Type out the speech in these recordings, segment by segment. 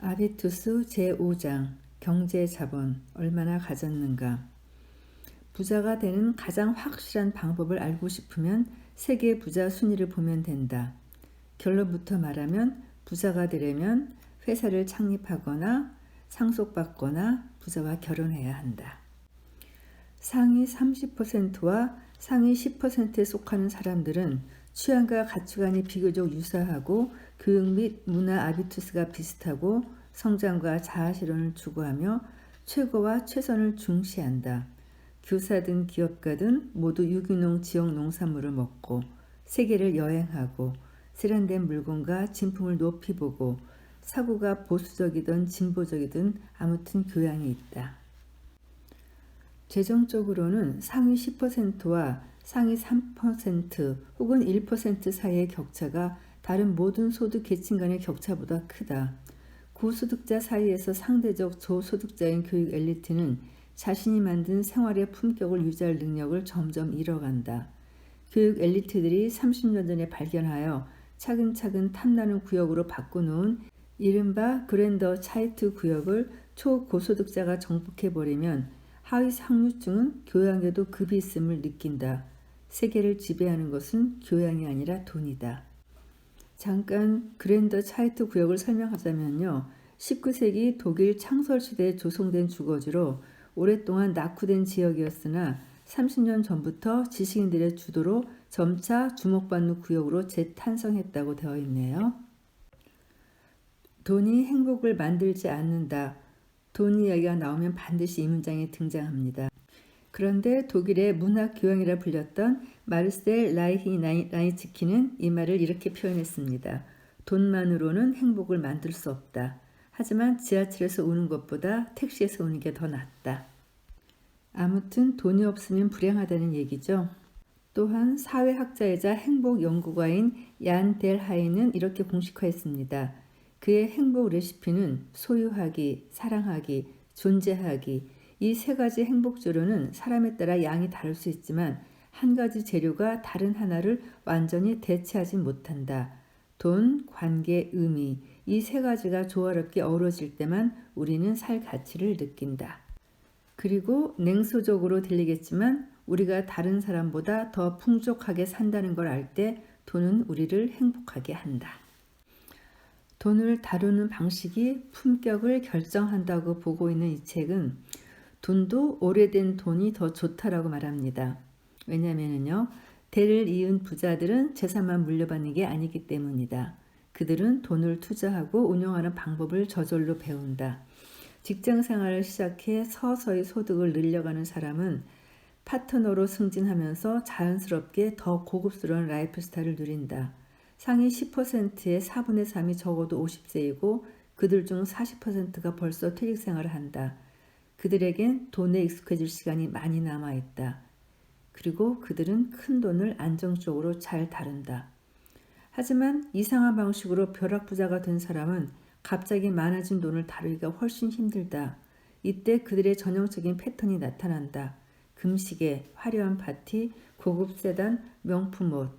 아비투스 제5장 경제자본 얼마나 가졌는가. 부자가 되는 가장 확실한 방법을 알고 싶으면 세계 부자 순위를 보면 된다. 결론부터 말하면 부자가 되려면 회사를 창립하거나 상속받거나 부자와 결혼해야 한다. 상위 30%와 상위 10%에 속하는 사람들은 취향과 가치관이 비교적 유사하고 교육 및 문화 아비투스가 비슷하고 성장과 자아실현을 추구하며 최고와 최선을 중시한다. 교사든 기업가든 모두 유기농 지역 농산물을 먹고 세계를 여행하고 세련된 물건과 진품을 높이 보고 사고가 보수적이든 진보적이든 아무튼 교양이 있다. 재정적으로는 상위 10%와 상위 3% 혹은 1% 사이의 격차가 다른 모든 소득 계층 간의 격차보다 크다. 고소득자 사이에서 상대적 저소득자인 교육 엘리트는 자신이 만든 생활의 품격을 유지할 능력을 점점 잃어간다. 교육 엘리트들이 30년 전에 발견하여 차근차근 탐나는 구역으로 바꿔놓은 이른바 그랜더 차이트 구역을 초고소득자가 정복해버리면 하위 상류층은 교양에도 급이 있음을 느낀다. 세계를 지배하는 것은 교양이 아니라 돈이다. 잠깐 그랜더 차이트 구역을 설명하자면요. 19세기 독일 창설시대에 조성된 주거지로 오랫동안 낙후된 지역이었으나 30년 전부터 지식인들의 주도로 점차 주목받는 구역으로 재탄생했다고 되어 있네요. 돈이 행복을 만들지 않는다. 돈 이야기가 나오면 반드시 이 문장이 등장합니다. 그런데 독일의 문학교양이라 불렸던 마르셀 라이히나이츠키는 이 말을 이렇게 표현했습니다. 돈만으로는 행복을 만들 수 없다. 하지만 지하철에서 오는 것보다 택시에서 오는 게 더 낫다. 아무튼 돈이 없으면 불행하다는 얘기죠. 또한 사회학자이자 행복연구가인 얀 델 하이는 이렇게 공식화했습니다. 그의 행복 레시피는 소유하기, 사랑하기, 존재하기 이 세 가지 행복주로는 사람에 따라 양이 다를 수 있지만 한 가지 재료가 다른 하나를 완전히 대체하지 못한다. 돈, 관계, 의미 이 세 가지가 조화롭게 어우러질 때만 우리는 살 가치를 느낀다. 그리고 냉소적으로 들리겠지만 우리가 다른 사람보다 더 풍족하게 산다는 걸 알 때 돈은 우리를 행복하게 한다. 돈을 다루는 방식이 품격을 결정한다고 보고 있는 이 책은 돈도 오래된 돈이 더 좋다라고 말합니다. 왜냐하면요. 대를 이은 부자들은 재산만 물려받는 게 아니기 때문이다. 그들은 돈을 투자하고 운용하는 방법을 저절로 배운다. 직장 생활을 시작해 서서히 소득을 늘려가는 사람은 파트너로 승진하면서 자연스럽게 더 고급스러운 라이프 스타일을 누린다. 상위 10%의 4분의 3이 적어도 50세이고 그들 중 40%가 벌써 퇴직 생활을 한다. 그들에겐 돈에 익숙해질 시간이 많이 남아있다. 그리고 그들은 큰 돈을 안정적으로 잘 다룬다. 하지만 이상한 방식으로 벼락부자가 된 사람은 갑자기 많아진 돈을 다루기가 훨씬 힘들다. 이때 그들의 전형적인 패턴이 나타난다. 금시계, 화려한 파티, 고급 세단, 명품 옷.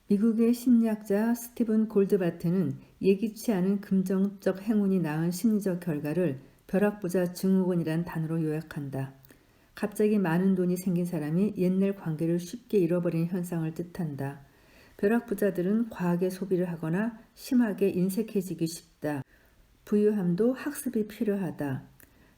미국의 심리학자 스티븐 골드바트는 예기치 않은 금전적 행운이 낳은 심리적 결과를 벼락부자 증후군이란 단어로 요약한다. 갑자기 많은 돈이 생긴 사람이 옛날 관계를 쉽게 잃어버리는 현상을 뜻한다. 벼락부자들은 과하게 소비를 하거나 심하게 인색해지기 쉽다. 부유함도 학습이 필요하다.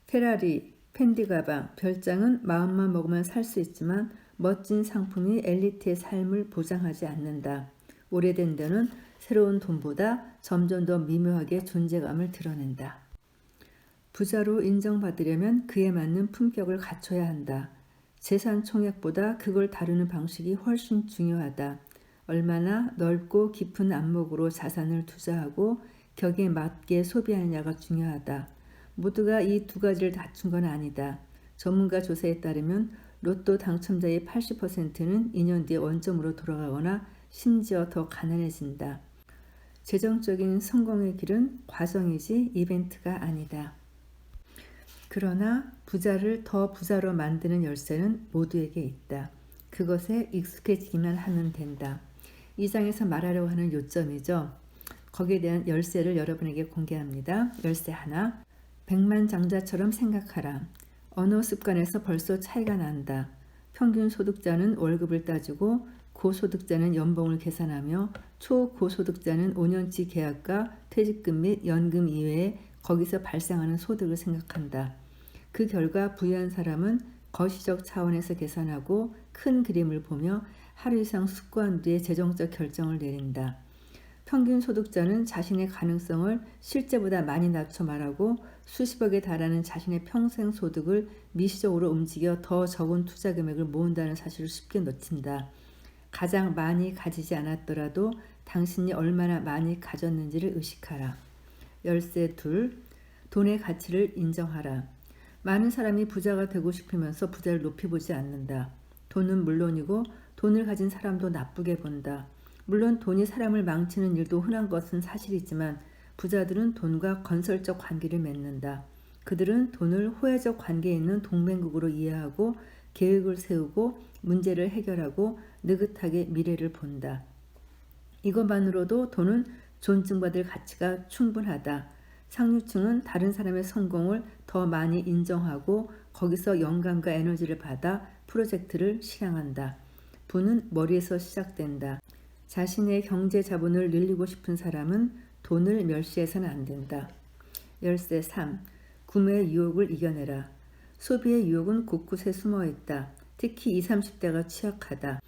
페라리, 펜디 가방, 별장은 마음만 먹으면 살 수 있지만 멋진 상품이 엘리트의 삶을 보장하지 않는다. 오래된 돈은 새로운 돈보다 점점 더 미묘하게 존재감을 드러낸다. 부자로 인정받으려면 그에 맞는 품격을 갖춰야 한다. 재산 총액보다 그걸 다루는 방식이 훨씬 중요하다. 얼마나 넓고 깊은 안목으로 자산을 투자하고 격에 맞게 소비하느냐가 중요하다. 모두가 이 두 가지를 갖춘 건 아니다. 전문가 조사에 따르면 로또 당첨자의 80%는 2년 뒤에 원점으로 돌아가거나 심지어 더 가난해진다. 재정적인 성공의 길은 과정이지 이벤트가 아니다. 그러나 부자를 더 부자로 만드는 열쇠는 모두에게 있다. 그것에 익숙해지기만 하면 된다. 이 장에서 말하려고 하는 요점이죠. 거기에 대한 열쇠를 여러분에게 공개합니다. 열쇠 하나, 백만장자처럼 생각하라. 언어 습관에서 벌써 차이가 난다. 평균 소득자는 월급을 따지고 고소득자는 연봉을 계산하며 초고소득자는 5년치 계약과 퇴직금 및 연금 이외에 거기서 발생하는 소득을 생각한다. 그 결과 부유한 사람은 거시적 차원에서 계산하고 큰 그림을 보며 하루 이상 숙고한 뒤에 재정적 결정을 내린다. 평균 소득자는 자신의 가능성을 실제보다 많이 낮춰 말하고 수십억에 달하는 자신의 평생 소득을 미시적으로 움직여 더 적은 투자 금액을 모은다는 사실을 쉽게 놓친다. 가장 많이 가지지 않았더라도 당신이 얼마나 많이 가졌는지를 의식하라. 열쇠 둘, 돈의 가치를 인정하라. 많은 사람이 부자가 되고 싶으면서 부자를 높이 보지 않는다. 돈은 물론이고 돈을 가진 사람도 나쁘게 본다. 물론 돈이 사람을 망치는 일도 흔한 것은 사실이지만 부자들은 돈과 건설적 관계를 맺는다. 그들은 돈을 호혜적 관계에 있는 동맹국으로 이해하고 계획을 세우고 문제를 해결하고 느긋하게 미래를 본다. 이것만으로도 돈은 존중받을 가치가 충분하다. 상류층은 다른 사람의 성공을 더 많이 인정하고 거기서 영감과 에너지를 받아 프로젝트를 실행한다. 부는 머리에서 시작된다. 자신의 경제 자본을 늘리고 싶은 사람은 돈을 멸시해서는 안 된다. 열쇠 3. 구매의 유혹을 이겨내라. 소비의 유혹은 곳곳에 숨어 있다. 특히 20, 30대가 취약하다.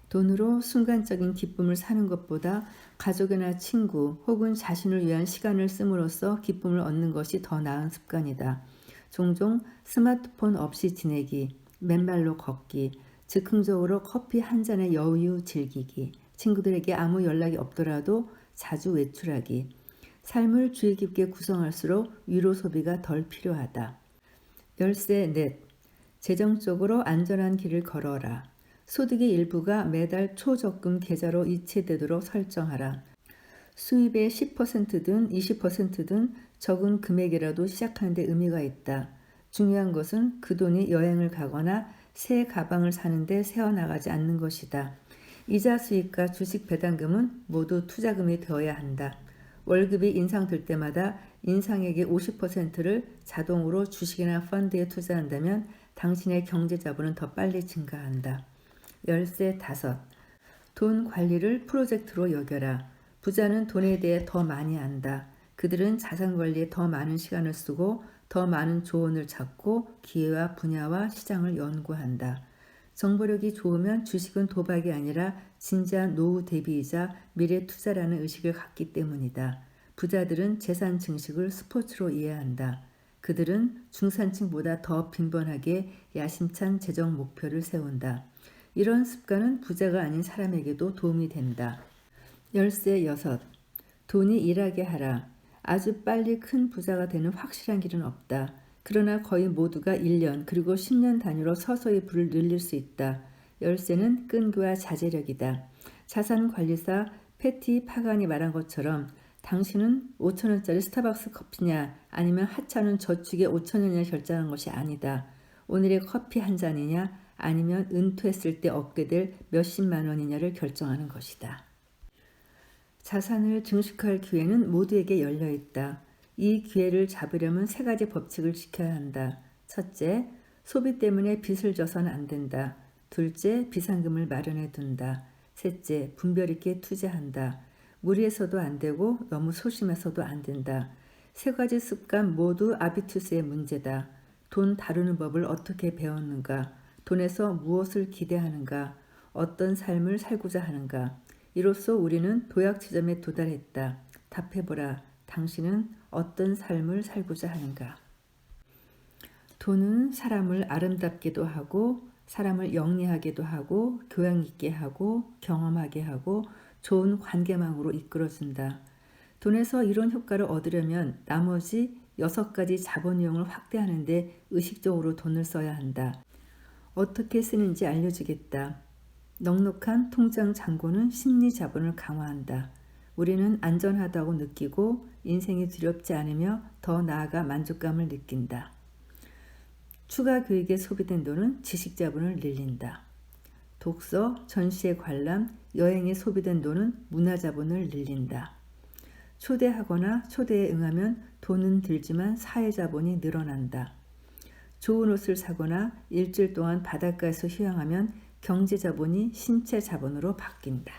돈으로 순간적인 기쁨을 사는 것보다 가족이나 친구 혹은 자신을 위한 시간을 씀으로써 기쁨을 얻는 것이 더 나은 습관이다. 종종 스마트폰 없이 지내기, 맨발로 걷기, 즉흥적으로 커피 한 잔의 여유 즐기기, 친구들에게 아무 연락이 없더라도 자주 외출하기. 삶을 주의 깊게 구성할수록 위로 소비가 덜 필요하다. 열쇠 넷. 재정적으로 안전한 길을 걸어라. 소득의 일부가 매달 초적금 계좌로 이체되도록 설정하라. 수입의 10%든 20%든 적은 금액이라도 시작하는 데 의미가 있다. 중요한 것은 그 돈이 여행을 가거나 새 가방을 사는데 새어나가지 않는 것이다. 이자 수익과 주식 배당금은 모두 투자금이 되어야 한다. 월급이 인상될 때마다 인상액의 50%를 자동으로 주식이나 펀드에 투자한다면 당신의 경제 자본은 더 빨리 증가한다. 열쇠 5. 돈 관리를 프로젝트로 여겨라. 부자는 돈에 대해 더 많이 안다. 그들은 자산 관리에 더 많은 시간을 쓰고 더 많은 조언을 찾고 기회와 분야와 시장을 연구한다. 정보력이 좋으면 주식은 도박이 아니라 진지한 노후 대비이자 미래 투자라는 의식을 갖기 때문이다. 부자들은 재산 증식을 스포츠로 이해한다. 그들은 중산층보다 더 빈번하게 야심찬 재정 목표를 세운다. 이런 습관은 부자가 아닌 사람에게도 도움이 된다. 열쇠 6. 돈이 일하게 하라. 아주 빨리 큰 부자가 되는 확실한 길은 없다. 그러나 거의 모두가 1년 그리고 10년 단위로 서서히 부를 늘릴 수 있다. 열쇠는 끈기와 자제력이다. 자산관리사 패티 파간이 말한 것처럼 당신은 5,000원짜리 스타벅스 커피냐 아니면 하찮은 저축의 5,000원이냐 결정한 것이 아니다. 오늘의 커피 한 잔이냐 아니면 은퇴했을 때 얻게 될 몇십만 원이냐를 결정하는 것이다. 자산을 증식할 기회는 모두에게 열려 있다. 이 기회를 잡으려면 3가지 법칙을 지켜야 한다. 첫째, 소비 때문에 빚을 져서는 안 된다. 둘째, 비상금을 마련해 둔다. 셋째, 분별 있게 투자한다. 무리해서도 안 되고 너무 소심해서도 안 된다. 3가지 습관 모두 아비투스의 문제다. 돈 다루는 법을 어떻게 배웠는가? 돈에서 무엇을 기대하는가? 어떤 삶을 살고자 하는가? 이로써 우리는 도약 지점에 도달했다. 답해보라. 당신은 어떤 삶을 살고자 하는가? 돈은 사람을 아름답게도 하고 사람을 영리하게도 하고 교양 있게 하고 경험하게 하고 좋은 관계망으로 이끌어준다. 돈에서 이런 효과를 얻으려면 나머지 6가지 자본 유형을 확대하는 데 의식적으로 돈을 써야 한다. 어떻게 쓰는지 알려주겠다. 넉넉한 통장 잔고는 심리 자본을 강화한다. 우리는 안전하다고 느끼고 인생이 두렵지 않으며 더 나아가 만족감을 느낀다. 추가 교육에 소비된 돈은 지식 자본을 늘린다. 독서, 전시회 관람, 여행에 소비된 돈은 문화 자본을 늘린다. 초대하거나 초대에 응하면 돈은 들지만 사회자본이 늘어난다. 좋은 옷을 사거나 일주일 동안 바닷가에서 휴양하면 경제자본이 신체자본으로 바뀐다.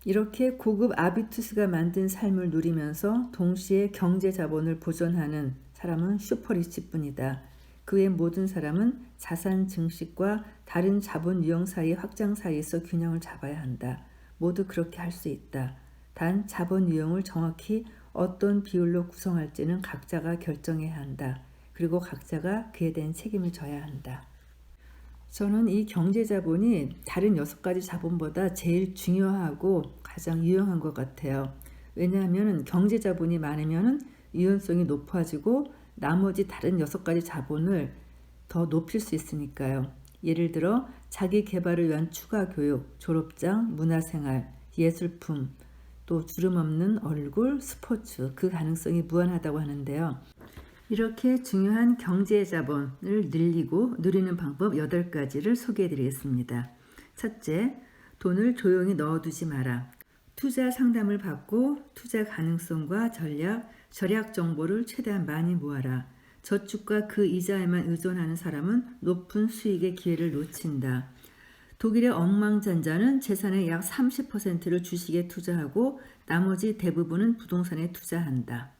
이렇게 고급 아비투스가 만든 삶을 누리면서 동시에 경제자본을 보존하는 사람은 슈퍼리치뿐이다. 그 외 모든 사람은 자산 증식과 다른 자본 유형 사이의 확장 사이에서 균형을 잡아야 한다. 모두 그렇게 할 수 있다. 단 자본 유형을 정확히 어떤 비율로 구성할지는 각자가 결정해야 한다. 그리고 각자가 그에 대한 책임을 져야 한다. 저는 이 경제자본이 다른 6가지 자본보다 제일 중요하고 가장 유용한 것 같아요. 왜냐하면 경제자본이 많으면 유연성이 높아지고 나머지 다른 6가지 자본을 더 높일 수 있으니까요. 예를 들어 자기 개발을 위한 추가 교육, 졸업장, 문화생활, 예술품, 또 주름 없는 얼굴, 스포츠, 그 가능성이 무한하다고 하는데요. 이렇게 중요한 경제자본을 늘리고 누리는 방법 8가지를 소개해 드리겠습니다. 첫째, 돈을 조용히 넣어두지 마라. 투자 상담을 받고 투자 가능성과 절약 정보를 최대한 많이 모아라. 저축과 그 이자에만 의존하는 사람은 높은 수익의 기회를 놓친다. 독일의 억만장자는 재산의 약 30%를 주식에 투자하고 나머지 대부분은 부동산에 투자한다.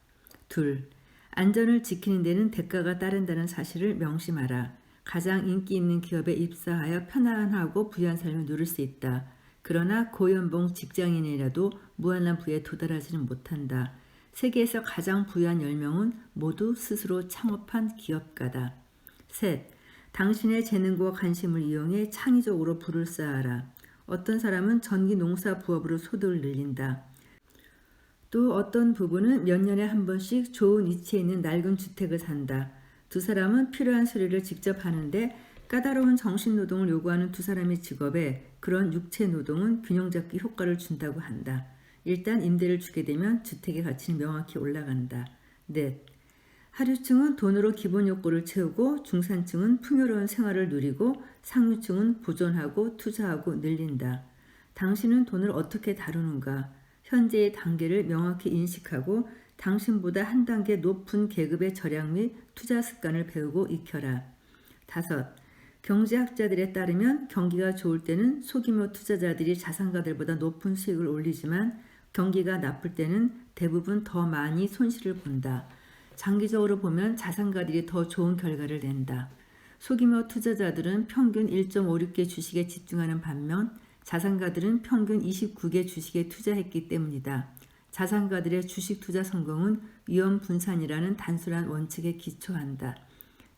둘, 안전을 지키는 데는 대가가 따른다는 사실을 명심하라. 가장 인기 있는 기업에 입사하여 편안하고 부유한 삶을 누릴 수 있다. 그러나 고연봉 직장인이라도 무한한 부에 도달하지는 못한다. 세계에서 가장 부유한 10명은 모두 스스로 창업한 기업가다. 셋, 당신의 재능과 관심을 이용해 창의적으로 부를 쌓아라. 어떤 사람은 전기 농사 부업으로 소득을 늘린다. 또 어떤 부부는 몇 년에 한 번씩 좋은 위치에 있는 낡은 주택을 산다. 두 사람은 필요한 수리를 직접 하는데 까다로운 정신노동을 요구하는 두 사람의 직업에 그런 육체노동은 균형잡기 효과를 준다고 한다. 일단 임대를 주게 되면 주택의 가치는 명확히 올라간다. 넷, 하류층은 돈으로 기본 욕구를 채우고 중산층은 풍요로운 생활을 누리고 상류층은 보존하고 투자하고 늘린다. 당신은 돈을 어떻게 다루는가? 현재의 단계를 명확히 인식하고 당신보다 한 단계 높은 계급의 절약 및 투자 습관을 배우고 익혀라. 다섯, 경제학자들에 따르면 경기가 좋을 때는 소규모 투자자들이 자산가들보다 높은 수익을 올리지만 경기가 나쁠 때는 대부분 더 많이 손실을 본다. 장기적으로 보면 자산가들이 더 좋은 결과를 낸다. 소규모 투자자들은 평균 1.56개 주식에 집중하는 반면 자산가들은 평균 29개 주식에 투자했기 때문이다. 자산가들의 주식 투자 성공은 위험 분산이라는 단순한 원칙에 기초한다.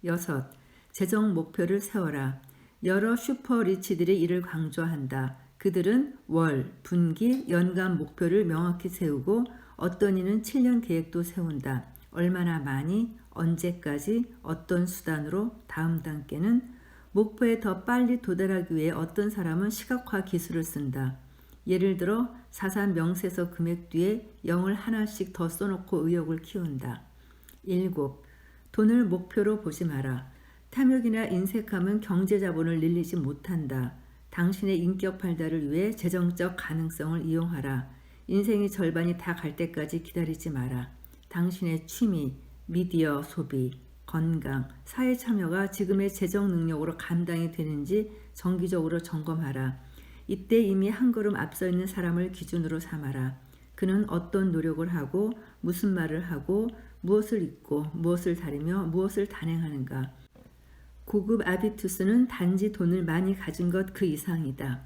여섯, 재정 목표를 세워라. 여러 슈퍼리치들이 이를 강조한다. 그들은 월, 분기, 연간 목표를 명확히 세우고 어떤 이는 7년 계획도 세운다. 얼마나 많이, 언제까지, 어떤 수단으로, 다음 단계는 목표에 더 빨리 도달하기 위해 어떤 사람은 시각화 기술을 쓴다. 예를 들어 자산 명세서 금액 뒤에 0을 하나씩 더 써놓고 의욕을 키운다. 7. 돈을 목표로 보지 마라. 탐욕이나 인색함은 경제자본을 늘리지 못한다. 당신의 인격 발달을 위해 재정적 가능성을 이용하라. 인생의 절반이 다 갈 때까지 기다리지 마라. 당신의 취미, 미디어 소비, 건강, 사회 참여가 지금의 재정 능력으로 감당이 되는지 정기적으로 점검하라. 이때 이미 한 걸음 앞서 있는 사람을 기준으로 삼아라. 그는 어떤 노력을 하고 무슨 말을 하고 무엇을 입고 무엇을 다리며 무엇을 단행하는가. 고급 아비투스는 단지 돈을 많이 가진 것 그 이상이다.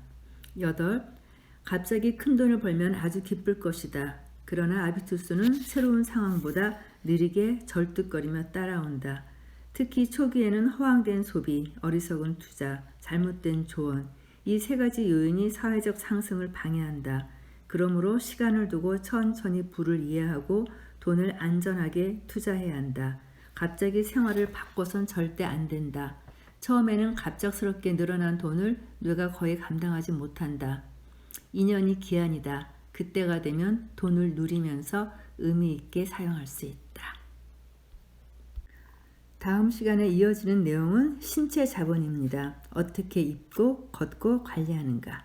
8. 갑자기 큰 돈을 벌면 아주 기쁠 것이다. 그러나 아비투스는 새로운 상황보다 느리게 절뚝거리며 따라온다. 특히 초기에는 허황된 소비, 어리석은 투자, 잘못된 조언, 이 3가지 요인이 사회적 상승을 방해한다. 그러므로 시간을 두고 천천히 부를 이해하고 돈을 안전하게 투자해야 한다. 갑자기 생활을 바꿔선 절대 안 된다. 처음에는 갑작스럽게 늘어난 돈을 뇌가 거의 감당하지 못한다. 2년이 기한이다. 그때가 되면 돈을 누리면서 의미 있게 사용할 수 있다. 다음 시간에 이어지는 내용은 신체 자본입니다. 어떻게 입고 걷고 관리하는가.